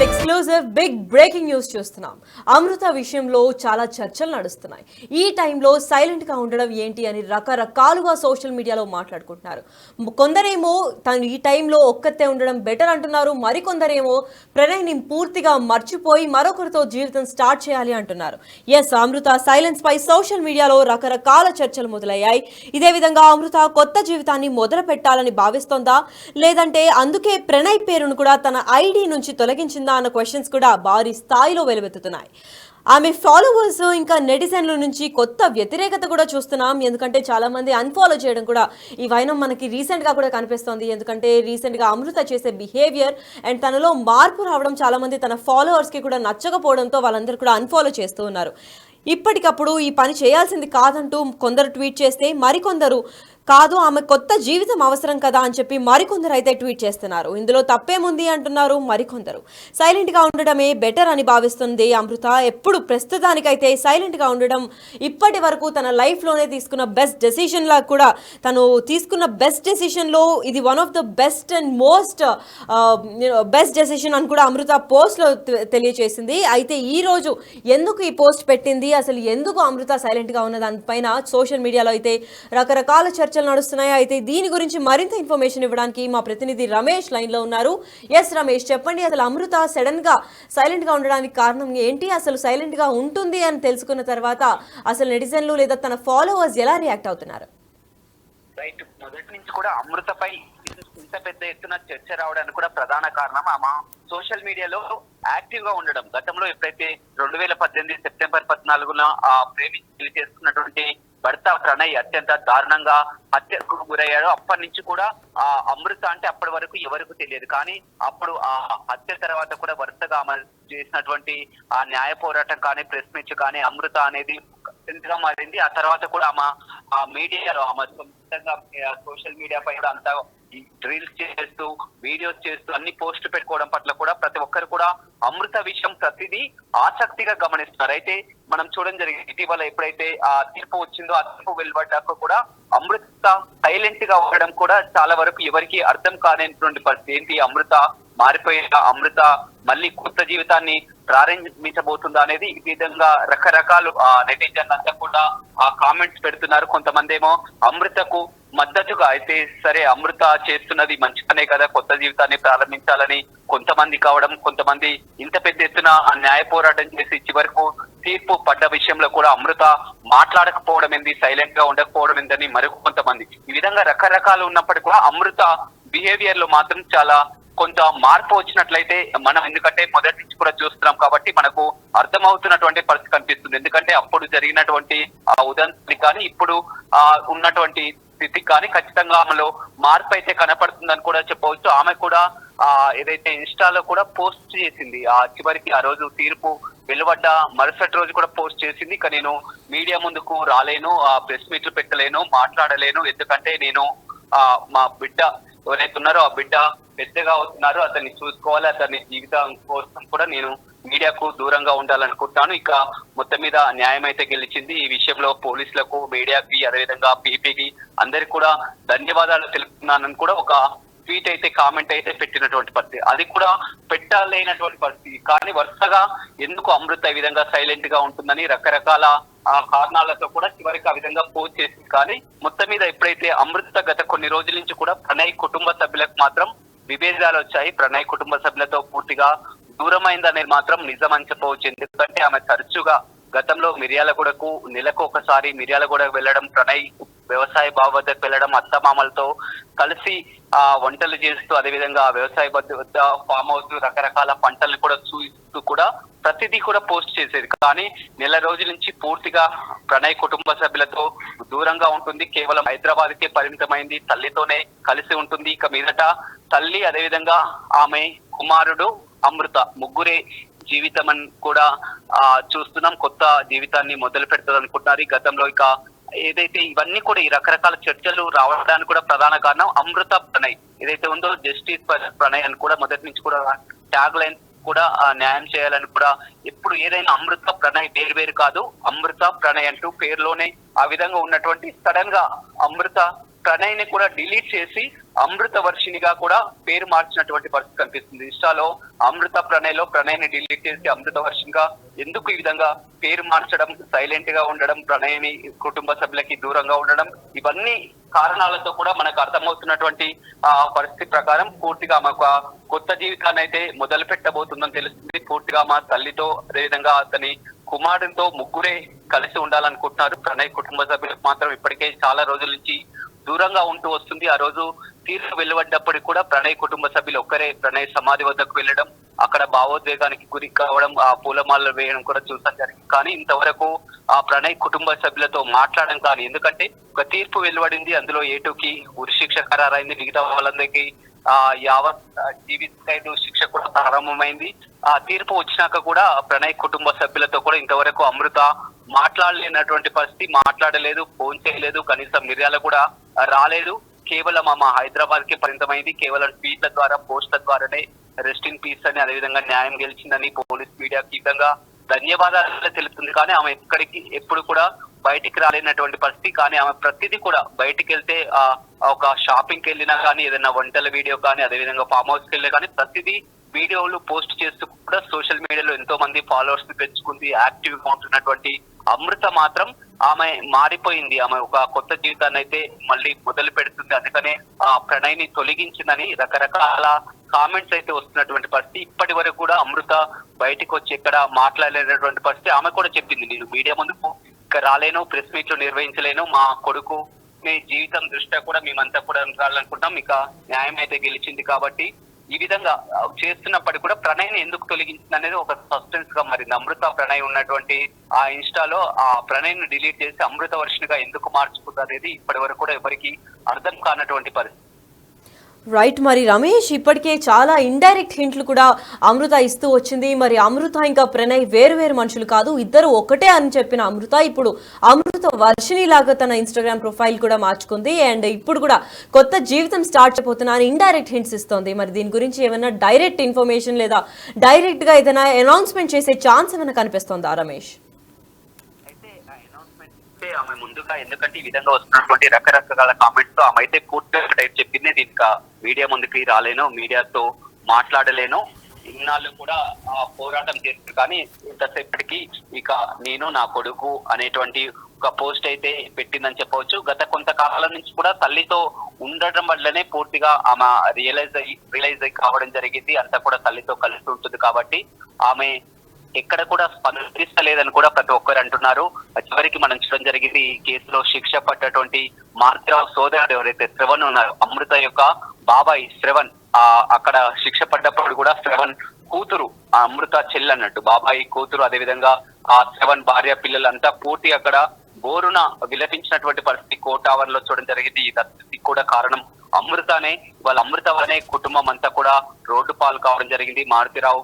Exclusive big breaking news చూస్తున్నాం. అమృత విషయంలో చాలా చర్చలు నడుస్తున్నాయి. ఈ టైంలో సైలెంట్ గా ఉండడం ఏంటి అని రకరకాలుగా సోషల్ మీడియాలో మాట్లాడుకుంటున్నారు. కొందరేమో తను ఈ టైంలో ఒక్కతే ఉండడం బెటర్ అంటున్నారు. మరికొందరేమో ప్రణయ్ని పూర్తిగా మర్చిపోయి మరొకరితో జీవితం స్టార్ట్ చేయాలి అంటున్నారు. ఎస్, అమృత సైలెన్స్ పై సోషల్ మీడియాలో రకరకాల చర్చలు మొదలయ్యాయి. ఇదే విధంగా అమృత కొత్త జీవితాన్ని మొదలు పెట్టాలని భావిస్తోందా, లేదంటే అందుకే ప్రణయ్ పేరును కూడా తన ఐడి నుంచి తొలగించిందా అన్న క్వశ్చన్స్ కూడా భారీ స్థాయిలో వెలువెత్తుతున్నాయి. ఆమె ఫాలోవర్స్ ఇంకా నెటిజన్ల నుంచి కొత్త వ్యతిరేకత కూడా చూస్తున్నాం. ఎందుకంటే చాలా మంది అన్ఫాలో చేయడం కూడా ఈ వైనం మనకి రీసెంట్ గా కూడా కనిపిస్తోంది. ఎందుకంటే రీసెంట్ గా అమృత చేసే బిహేవియర్ అండ్ తనలో మార్పు రావడం చాలా మంది తన ఫాలోవర్స్ కి కూడా నచ్చకపోవడంతో వాళ్ళందరూ కూడా అన్ఫాలో చేస్తూ ఉన్నారు. ఇప్పటికప్పుడు ఈ పని చేయాల్సింది కాదంటూ కొందరు ట్వీట్ చేస్తే మరికొందరు కాదు, ఆమె కొత్త జీవితం అవసరం కదా అని చెప్పి మరికొందరు అయితే ట్వీట్ చేస్తున్నారు. ఇందులో తప్పేముంది అంటున్నారు మరికొందరు. సైలెంట్ గా ఉండడమే బెటర్ అని భావిస్తుంది అమృత. ఎప్పుడు ప్రస్తుతానికైతే సైలెంట్ గా ఉండడం ఇప్పటి వరకు తన లైఫ్ లోనే తీసుకున్న బెస్ట్ డెసిషన్ లా కూడా తను తీసుకున్న బెస్ట్ డెసిషన్ లో ఇది one of the best and most best decision అని కూడా అమృత పోస్ట్ లో తెలియజేసింది. అయితే ఈ రోజు ఎందుకు ఈ పోస్ట్ పెట్టింది, అసలు ఎందుకు అమృత సైలెంట్ గా ఉన్న దానిపైన సోషల్ మీడియాలో అయితే రకరకాల చర్చలు నడుస్తున్నాయి. అయితే దీని గురించి మరింత ఇన్ఫర్మేషన్ ఇవ్వడానికి మా ప్రతినిధి రమేష్ లైన్ లో ఉన్నారు. ఎస్ రమేష్, చెప్పండి, అసలు అమృత సడన్ గా సైలెంట్ గా ఉండడానికి కారణం ఏంటి? అసలు సైలెంట్ గా ఉంటుంది అని తెలుసుకున్న తర్వాత అసలు నెటిజన్లు లేదా తన ఫాలోవర్స్ ఎలా రియాక్ట్ అవుతున్నారు? రైట్, మొదటి నుంచి కూడా అమృతపై ఇంత పెద్ద ఎత్తున చర్చ రావడానికి కూడా ప్రధాన కారణం ఆమె సోషల్ మీడియాలో యాక్టివ్ గా ఉండడం. గతంలో ఎప్పుడైతే 2018 సెప్టెంబర్ 14న ప్రేమించి చేసుకున్నటువంటి భర్త ప్రణయ్ అత్యంత దారుణంగా హత్యకు గురయ్యాడు. అప్పటి నుంచి కూడా అమృత అంటే అప్పటి వరకు ఎవరికి తెలియదు. కానీ అప్పుడు ఆ హత్య తర్వాత కూడా వరుసగా ఆమె చేసినటువంటి ఆ న్యాయ పోరాటం కానీ ప్రెస్ మీట్ కానీ అమృత అనేది ఎంతగా మారింది. ఆ తర్వాత కూడా ఆమె ఆ మీడియాలో ఆమె సోషల్ మీడియా పై కూడా అంతా రీల్స్ చేస్తూ వీడియోస్ చేస్తూ అన్ని పోస్ట్ పెట్టుకోవడం పట్ల కూడా ప్రతి ఒక్కరు కూడా అమృత విషయం ప్రతిదీ ఆసక్తిగా గమనిస్తున్నారు. అయితే మనం చూడడం జరిగింది ఇటీవల ఎప్పుడైతే ఆ తీర్పు వచ్చిందో ఆ తీర్పు వెలువడ్డాక కూడా అమృత సైలెంట్ గా ఉండడం కూడా చాలా వరకు ఎవరికి అర్థం కానటువంటి పరిస్థితి. ఏంటి అమృత మారిపోయిన అమృత మళ్ళీ కొత్త జీవితాన్ని ప్రారంభించబోతుందా అనేది ఈ విధంగా రకరకాలు నెటిజన్ అంతా కూడా ఆ కామెంట్స్ పెడుతున్నారు. కొంతమంది ఏమో అమృతకు మద్దతుగా అయితే సరే అమృత చేస్తున్నది మంచి పనే కదా, కొత్త జీవితాన్ని ప్రారంభించాలని కొంతమంది కావడం, కొంతమంది ఇంత పెద్ద ఎత్తున న్యాయ పోరాటం చేసి చివరకు తీర్పు పడ్డ విషయంలో కూడా అమృత మాట్లాడకపోవడం ఏంది, సైలెంట్ గా ఉండకపోవడం ఏందని మరికొంతమంది. ఈ విధంగా రకరకాలు ఉన్నప్పటికీ కూడా అమృత బిహేవియర్ లో మాత్రం చాలా కొంత మార్పు వచ్చినట్లయితే మనం, ఎందుకంటే మొదటి నుంచి కూడా చూస్తున్నాం కాబట్టి మనకు అర్థమవుతున్నటువంటి పరిస్థితి కనిపిస్తుంది. ఎందుకంటే అప్పుడు జరిగినటువంటి ఆ ఉదంతాన్ని కానీ ఇప్పుడు ఉన్నటువంటి స్థితి కానీ ఖచ్చితంగా ఆమెలో మార్పు అయితే కనపడుతుందని కూడా చెప్పవచ్చు. ఆమె కూడా ఏదైతే ఇన్స్టాలో కూడా పోస్ట్ చేసింది చివరికి ఆ రోజు తీర్పు వెలువడ్డ మరుసటి రోజు కూడా పోస్ట్ చేసింది. ఇక నేను మీడియా ముందుకు రాలేను, ప్రెస్ మీట్లు పెట్టలేను, మాట్లాడలేను, ఎందుకంటే నేను మా బిడ్డ ఎవరైతే ఉన్నారో ఆ బిడ్డ పెద్దగా అవుతున్నారు, అతన్ని చూసుకోవాలి, అతని జీవితం కోసం కూడా నేను మీడియాకు దూరంగా ఉండాలనుకుంటున్నాను. ఇక మొత్తం మీద న్యాయం అయితే గెలిచింది. ఈ విషయంలో పోలీసులకు, మీడియాకి, అదేవిధంగా పీపీకి అందరికి కూడా ధన్యవాదాలు తెలుపుతున్నానని కూడా ఒక ట్వీట్ అయితే కామెంట్ అయితే పెట్టినటువంటి పరిస్థితి. అది కూడా పెట్టలేనటువంటి పరిస్థితి. కానీ వరుసగా ఎందుకు అమృత ఈ విధంగా సైలెంట్ గా ఉంటుందని రకరకాల కారణాలతో కూడా చివరికి ఆ విధంగా పోస్ట్ చేసింది. కానీ మొత్తం మీద ఎప్పుడైతే అమృత గత కొన్ని రోజుల నుంచి కూడా ప్రణయ్ కుటుంబ సభ్యులకు మాత్రం విభేదాలు వచ్చాయి, ప్రణయ్ కుటుంబ సభ్యులతో పూర్తిగా దూరమైందనేది మాత్రం నిజం అని చెప్పవచ్చు. ఎందుకంటే ఆమె తరచుగా గతంలో మిర్యాలగూడకు నెలకు ఒకసారి మిర్యాలగూడకు వెళ్ళడం, ప్రణయ్ వ్యవసాయ బావి వద్దకు వెళ్ళడం, అత్తమామలతో కలిసి వంటలు చేస్తూ అదేవిధంగా వ్యవసాయ వద్ద ఫామ్ హౌస్ రకరకాల పంటలను కూడా చూస్తూ కూడా ప్రతిదీ కూడా పోస్ట్ చేసేది. కానీ నెల రోజుల నుంచి పూర్తిగా ప్రణయ్ కుటుంబ సభ్యులతో దూరంగా ఉంటుంది, కేవలం హైదరాబాద్ కే పరిమితమైంది, తల్లితోనే కలిసి ఉంటుంది. ఇక మీదట తల్లి అదేవిధంగా ఆమె కుమారుడు అమృత ముగ్గురే జీవితం అని కూడా చూస్తున్నాం. కొత్త జీవితాన్ని మొదలు పెడుతుంది అనుకుంటున్నారు. ఈ గతంలో ఇక ఏదైతే ఇవన్నీ కూడా ఈ రకరకాల చర్చలు రావడానికి కూడా ప్రధాన కారణం అమృత ప్రణయ్ ఏదైతే ఉందో జస్టిస్ ప్రణయ్ అని కూడా మొదటి నుంచి కూడా ట్యాగ్ లైన్ కూడా న్యాయం చేయాలని కూడా ఎప్పుడు ఏదైనా అమృత ప్రణయ్ వేరు వేరు కాదు, అమృత ప్రణయ్ అంటూ పేరులోనే ఆ విధంగా ఉన్నటువంటి సడన్ గా అమృత ప్రణయ్ ని కూడా డిలీట్ చేసి అమృత వర్షినిగా కూడా పేరు మార్చినటువంటి పరిస్థితి కనిపిస్తుంది. ఇన్స్టాలో అమృత ప్రణయ్ లో ప్రణయ్ ని డిలీట్ చేసి అమృత వర్షినిగా ఎందుకు ఈ విధంగా పేరు మార్చడం, సైలెంట్ గా ఉండడం, ప్రణయ్ ని కుటుంబ సభ్యులకి దూరంగా ఉండడం, ఇవన్నీ కారణాలతో కూడా మనకు అర్థమవుతున్నటువంటి పరిస్థితి ప్రకారం పూర్తిగా ఆమె ఒక కొత్త జీవితాన్ని అయితే మొదలు పెట్టబోతుందని తెలుస్తుంది. పూర్తిగా మా తల్లితో అదేవిధంగా అతని కుమారుడితో ముగ్గురే కలిసి ఉండాలనుకుంటున్నారు. ప్రణయ్ కుటుంబ సభ్యులకు మాత్రం ఇప్పటికే చాలా రోజుల నుంచి దూరంగా ఉంటూ వస్తుంది. ఆ రోజు తీర్పు వెలువడ్డప్పటికి కూడా ప్రణయ్ కుటుంబ సభ్యులు ఒక్కరే ప్రణయ్ సమాధి వద్దకు వెళ్ళడం, అక్కడ భావోద్వేగానికి గురి కావడం, ఆ పూలమాలలు వేయడం కూడా చూసాం జరిగింది. కానీ ఇంతవరకు ఆ ప్రణయ్ కుటుంబ సభ్యులతో మాట్లాడడం కానీ, ఎందుకంటే ఒక తీర్పు వెలువడింది, అందులో ఏటుకి ఉరిశిక్ష ఖరారైంది, మిగతా వాళ్ళందరికీ యావత్ జీవిత ఖైదు శిక్ష కూడా ప్రారంభమైంది. ఆ తీర్పు వచ్చినాక కూడా ప్రణయ్ కుటుంబ సభ్యులతో కూడా ఇంతవరకు అమృత మాట్లాడలేనటువంటి పరిస్థితి, మాట్లాడలేదు, ఫోన్ చేయలేదు, కనీసం మిర్యాల కూడా రాలేదు. కేవలం ఆమె హైదరాబాద్ కి పరిమితమైంది. కేవలం ట్వీట్ల ద్వారా, పోస్ట్ల ద్వారానే రెస్ట్ ఇన్ పీస్ అని, అదేవిధంగా న్యాయం గెలిచిందని పోలీస్ మీడియాకి ఈ విధంగా ధన్యవాదాలు తెలుపుతుంది. కానీ ఆమె ఎక్కడికి ఎప్పుడు కూడా బయటికి రాలేనటువంటి పరిస్థితి. కానీ ఆమె ప్రతిదీ కూడా బయటికి వెళ్తే ఒక షాపింగ్కి వెళ్ళినా కానీ, ఏదైనా వంటల వీడియో కానీ, అదేవిధంగా ఫామ్ హౌస్కి వెళ్ళినా కానీ ప్రతిదీ వీడియోలు పోస్ట్ చేస్తూ కూడా సోషల్ మీడియాలో ఎంతో మంది ఫాలోవర్స్ ని పెంచుకుంది. యాక్టివ్ గా ఉంటున్నటువంటి అమృత మాత్రం ఆమె మారిపోయింది. ఆమె ఒక కొత్త జీవితాన్ని అయితే మళ్ళీ మొదలు పెడుతుంది. అందుకనే ఆ ప్రణయ్ ని తొలగించిందని రకరకాల కామెంట్స్ అయితే వస్తున్నటువంటి పరిస్థితి. ఇప్పటి వరకు కూడా అమృత బయటకు వచ్చి ఎక్కడ మాట్లాడలేనటువంటి పరిస్థితి. ఆమె కూడా చెప్పింది, నేను మీడియా ముందుకు ఇక్కడ రాలేను, ప్రెస్ మీట్లు నిర్వహించలేను, మా కొడుకు జీవితం దృష్ట్యా కూడా మేమంతా కూడా రావాలనుకుంటాం, ఇక న్యాయం అయితే గెలిచింది కాబట్టి ఈ విధంగా చేస్తున్నప్పటికీ కూడా ప్రణయ్ ని ఎందుకు తొలగించింది అనేది ఒక సస్పెన్స్ గా మారింది. అమృత ప్రణయ్ ఉన్నటువంటి ఆ ఇన్స్టాలో ఆ ప్రణయ్ ని డిలీట్ చేసి అమృత వర్షినిగా ఎందుకు మార్చుకుంది అనేది ఇప్పటి వరకు కూడా ఎవరికి అర్థం కానటువంటి పరిస్థితి. రైట్. మరి రమేష్, ఇప్పటికే చాలా ఇండైరెక్ట్ హింట్లు కూడా అమృత ఇస్తూ వచ్చింది. మరి అమృత ఇంకా ప్రణయ్ వేరు వేరు మనుషులు కాదు, ఇద్దరు ఒకటే అని చెప్పిన అమృత ఇప్పుడు అమృత వర్షిని లాగా తన ఇన్స్టాగ్రామ్ ప్రొఫైల్ కూడా మార్చుకుంది. అండ్ ఇప్పుడు కూడా కొత్త జీవితం స్టార్ట్ అయిపోతున్నా అని ఇండైరెక్ట్ హింట్స్ ఇస్తోంది. మరి దీని గురించి ఏమైనా డైరెక్ట్ ఇన్ఫర్మేషన్ లేదా డైరెక్ట్ గా ఏదైనా అనౌన్స్మెంట్ చేసే ఛాన్స్ ఏమైనా కనిపిస్తోందా రమేష్? ఆమె ముందుగా, ఎందుకంటే ఈ విధంగా వస్తున్నటువంటి రకరకాల కామెంట్స్ తో ఆమె అయితే పూర్తిగా టైప్ చెప్పింది, దీనికి మీడియా ముందుకి రాలేను, మీడియాతో మాట్లాడలేను, ఇన్నాళ్ళు కూడా పోరాటం చేస్తుంది కానీ ఇంతసేపటికి ఇక నేను నా కొడుకు అనేటువంటి ఒక పోస్ట్ అయితే పెట్టిందని చెప్పవచ్చు. గత కొంతకాలం నుంచి కూడా తల్లితో ఉండడం వల్లనే పూర్తిగా ఆమె రియలైజ్ కావడం జరిగింది. అంతా కూడా తల్లితో కలిసి ఉంటుంది కాబట్టి ఆమె ఎక్కడ కూడా స్పందిస్తలేదని కూడా ప్రతి ఒక్కరు అంటున్నారు. చివరికి మనం చూడడం జరిగింది, ఈ కేసులో శిక్ష పడ్డటువంటి మార్తిరావు సోదరుడు ఎవరైతే శ్రవణ్ ఉన్నారు, అమృత యొక్క బాబాయ్ శ్రవణ్, అక్కడ శిక్ష పడ్డప్పుడు కూడా శ్రవణ్ కూతురు, అమృత చెల్లి అన్నట్టు, బాబాయ్ కూతురు, అదేవిధంగా ఆ శ్రవణ్ భార్య పిల్లలంతా పూర్తి అక్కడ బోరున విలపించినటువంటి పరిస్థితి కోర్టు లో చూడడం జరిగింది. ఈ పరిస్థితికి కూడా కారణం అమృతనే. వాళ్ళ అమృత అనే కుటుంబం అంతా కూడా రోడ్డు పాలు కావడం జరిగింది. మారుతిరావు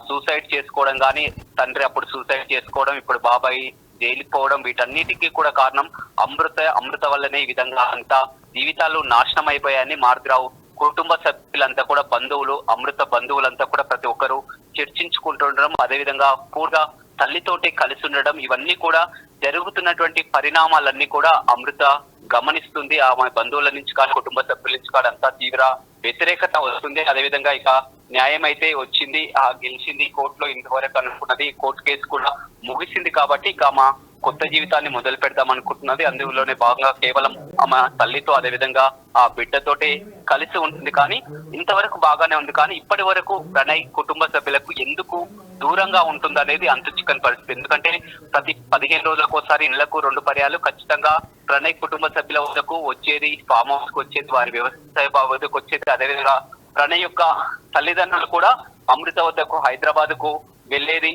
సూసైడ్ చేసుకోవడం కానీ, తండ్రి అప్పుడు సూసైడ్ చేసుకోవడం, ఇప్పుడు బాబాయ్ జైలుకి పోవడం, వీటన్నిటికీ కూడా కారణం అమృత వల్లనే ఈ విధంగా అంతా జీవితాలు నాశనం అయిపోయాయని మారుతిరావు కుటుంబ సభ్యులంతా కూడా, బంధువులు, అమృత బంధువులంతా కూడా ప్రతి ఒక్కరు చర్చించుకుంటుండడం, అదేవిధంగా పూర్గా తల్లితోటి కలిసి ఉండడం, ఇవన్నీ కూడా జరుగుతున్నటువంటి పరిణామాలన్నీ కూడా అమృత గమనిస్తుంది. ఆమె బంధువుల నుంచి కానీ, కుటుంబ సభ్యుల నుంచి కానీ అంతా తీవ్ర వ్యతిరేకత వస్తుంది. అదేవిధంగా ఇక న్యాయం అయితే వచ్చింది, గెలిచింది కోర్టులో. ఇంతవరకు అనుకున్నది కోర్టు కేసు కూడా ముగిసింది కాబట్టి ఇక మా కొత్త జీవితాన్ని మొదలు పెడదాం అనుకుంటున్నది. అందులోనే భాగంగా కేవలం ఆమె తల్లితో, అదేవిధంగా ఆ బిడ్డతోటి కలిసి ఉంటుంది. కానీ ఇంతవరకు బాగానే ఉంది. కానీ ఇప్పటి వరకు ప్రణయ్ కుటుంబ సభ్యులకు ఎందుకు దూరంగా ఉంటుంది అనేది అంతు చిక్కని పరిస్థితి. ఎందుకంటే ప్రతి 15 రోజులకు ఒకసారి, నెలకు 2 పర్యాలు ఖచ్చితంగా ప్రణయ్ కుటుంబ సభ్యుల వద్దకు వచ్చేది, ఫామ్ హౌస్ కు వచ్చేది, వారి వ్యవసాయ వద్దకు వచ్చేది. అదేవిధంగా ప్రణయ్ యొక్క తల్లిదండ్రులు కూడా అమృత వద్దకు హైదరాబాద్ కు వెళ్ళేది.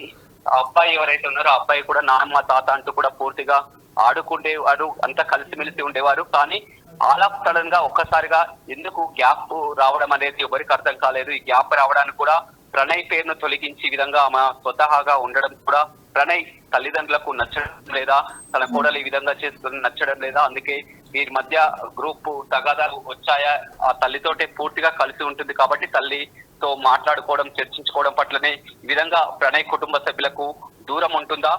అబ్బాయి ఎవరైతే ఉన్నారో ఆ అబ్బాయి కూడా నాన్నమ్మ తాత అంటూ కూడా పూర్తిగా ఆడుకుండేవాడు, అంతా కలిసిమెలిసి ఉండేవారు. కానీ ఆల్ ఆఫ్ సడన్ గా ఒక్కసారిగా ఎందుకు గ్యాప్ రావడం అనేది ఎవరికి అర్థం కాలేదు. ఈ గ్యాప్ రావడానికి కూడా ప్రణయ్ పేరును తొలగించి ఈ విధంగా ఆమె స్వతహాగా ఉండడం కూడా ప్రణయ్ తల్లిదండ్రులకు నచ్చడం లేదా, తన కోడలు ఈ విధంగా చేసుకుని నచ్చడం లేదా, అందుకే వీరి మధ్య గ్రూప్ తగాదాలు వచ్చాయా, ఆ తల్లితోటే పూర్తిగా కలిసి ఉంటుంది కాబట్టి తల్లి తో మాట్లాడుకోవడం చర్చించుకోవడం పట్లనే ఈ విధంగా ప్రణయ్ కుటుంబ సభ్యులకు దూరం ఉంటుందా?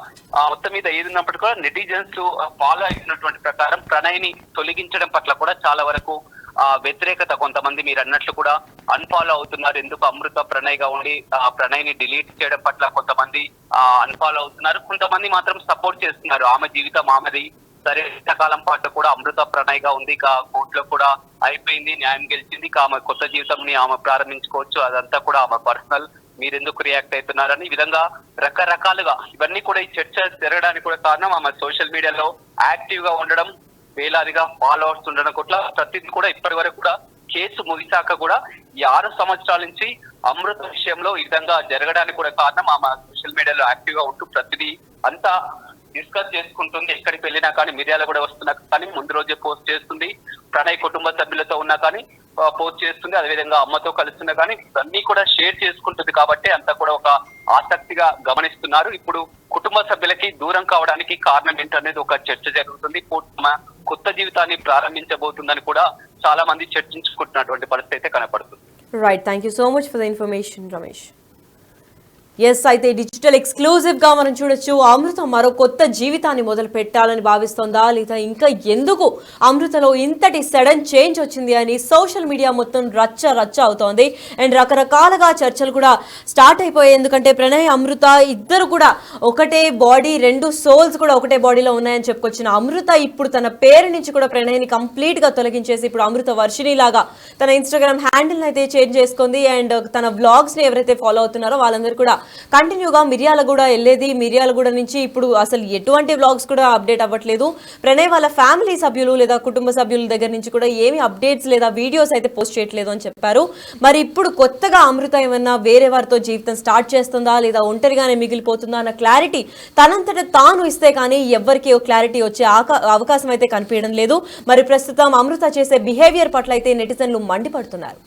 మొత్తం మీద ఏది ఉన్నప్పటికీ కూడా నెటిజన్స్ ఫాలో అయినటువంటి ప్రకారం ప్రణయ్ ని తొలగించడం పట్ల కూడా చాలా వరకు వ్యతిరేకత, కొంతమంది మీరు అన్నట్లు కూడా అన్ఫాలో అవుతున్నారు. ఎందుకు అమృత ప్రణయ్ గా ఉండి ప్రణయ్ ని డిలీట్ చేయడం పట్ల కొంతమంది అన్ఫాలో అవుతున్నారు, కొంతమంది మాత్రం సపోర్ట్ చేస్తున్నారు. ఆమె జీవితం ఆమెది, సరే ఇంతకాలం పాటు కూడా అమృత ప్రణయ్ గా ఉంది, ఇక కోర్టులో కూడా అయిపోయింది, న్యాయం గెలిచింది, ఇక ఆమె కొత్త జీవితంని ఆమె ప్రారంభించుకోవచ్చు, అదంతా కూడా ఆమె పర్సనల్, మీరెందుకు రియాక్ట్ అవుతున్నారని ఈ విధంగా రకరకాలుగా ఇవన్నీ కూడా ఈ చర్చ జరగడానికి కూడా కారణం ఆమె సోషల్ మీడియాలో యాక్టివ్ గా ఉండడం, వేలాదిగా ఫాలోవర్స్ ఉండడం కూడా ప్రతిదీ కూడా ఇప్పటి వరకు కూడా కేసు ముగిశాక కూడా ఈ 6 సంవత్సరాల నుంచి అమృత విషయంలో ఈ విధంగా జరగడానికి కూడా కారణం ఆమె సోషల్ మీడియాలో యాక్టివ్ గా ఉంటూ ప్రతిదీ అంతా డిస్కస్ చేసుకుంటుంది. ఎక్కడికి వెళ్ళినా కానీ మిర్యాల కూడా వస్తున్నా కానీ ముందు రోజే పోస్ట్ చేస్తుంది, ప్రణయ్ కుటుంబ సభ్యులతో ఉన్నా కానీ పోస్ట్ చేస్తుంది, అదేవిధంగా అమ్మతో కలుస్తున్నా కానీ ఇవన్నీ కూడా షేర్ చేసుకుంటుంది. కాబట్టి అంతా కూడా ఒక ఆసక్తిగా గమనిస్తున్నారు. ఇప్పుడు కుటుంబ సభ్యులకి దూరం కావడానికి కారణం ఏంటనేది ఒక చర్చ జరుగుతుంది. కొత్త జీవితాన్ని ప్రారంభించబోతుందని కూడా చాలా మంది చర్చించుకుంటున్నటువంటి పరిస్థితి అయితే కనపడుతుంది. Right, thank you so much for the information Ramesh. Yes, అయితే డిజిటల్ ఎక్స్క్లూజివ్ గా మనం చూడొచ్చు, అమృత మరో కొత్త జీవితాన్ని మొదలు పెట్టాలని భావిస్తోందా, లేదా ఇంకా ఎందుకు అమృతలో ఇంతటి సడన్ చేంజ్ వచ్చింది అని సోషల్ మీడియా మొత్తం రచ్చ రచ్చ అవుతోంది. అండ్ రకరకాలుగా చర్చలు కూడా స్టార్ట్ అయిపోయాయి. ఎందుకంటే ప్రణయ్ అమృత ఇద్దరు కూడా ఒకటే బాడీ, 2 సోల్స్ కూడా ఒకటే బాడీలో ఉన్నాయని చెప్పుకొచ్చిన అమృత ఇప్పుడు తన పేరు నుంచి కూడా ప్రణయ్ని కంప్లీట్ గా తొలగించేసి ఇప్పుడు అమృత వర్షిణి లాగా తన ఇన్స్టాగ్రామ్ హ్యాండిల్ అయితే చేంజ్ చేసుకుంది. అండ్ తన వ్లాగ్స్ ని ఎవరైతే ఫాలో అవుతున్నారో వాళ్ళందరూ కూడా కంటిన్యూగా మిర్యాలగూడ వెళ్ళేది, మిర్యాలగూడ నుంచి ఇప్పుడు అసలు ఎటువంటి వ్లాగ్స్ కూడా అప్డేట్ అవ్వట్లేదు. ప్రణయ్ వాళ్ళ ఫ్యామిలీ సభ్యులు లేదా కుటుంబ సభ్యుల దగ్గర నుంచి కూడా ఏమి అప్డేట్స్ లేదా వీడియోస్ అయితే పోస్ట్ చేయట్లేదు అని చెప్పారు. మరి ఇప్పుడు కొత్తగా అమృత ఏమన్నా వేరే వారితో జీవితం స్టార్ట్ చేస్తుందా లేదా ఒంటరిగానే మిగిలిపోతుందా అన్న క్లారిటీ తనంతట తాను ఇస్తే కానీ ఎవ్వరికి క్లారిటీ వచ్చే అవకాశం అయితే కనిపించడం లేదు. మరి ప్రస్తుతం అమృత చేసే బిహేవియర్ పట్ల అయితే నెటిజన్లు మండిపడుతున్నారు.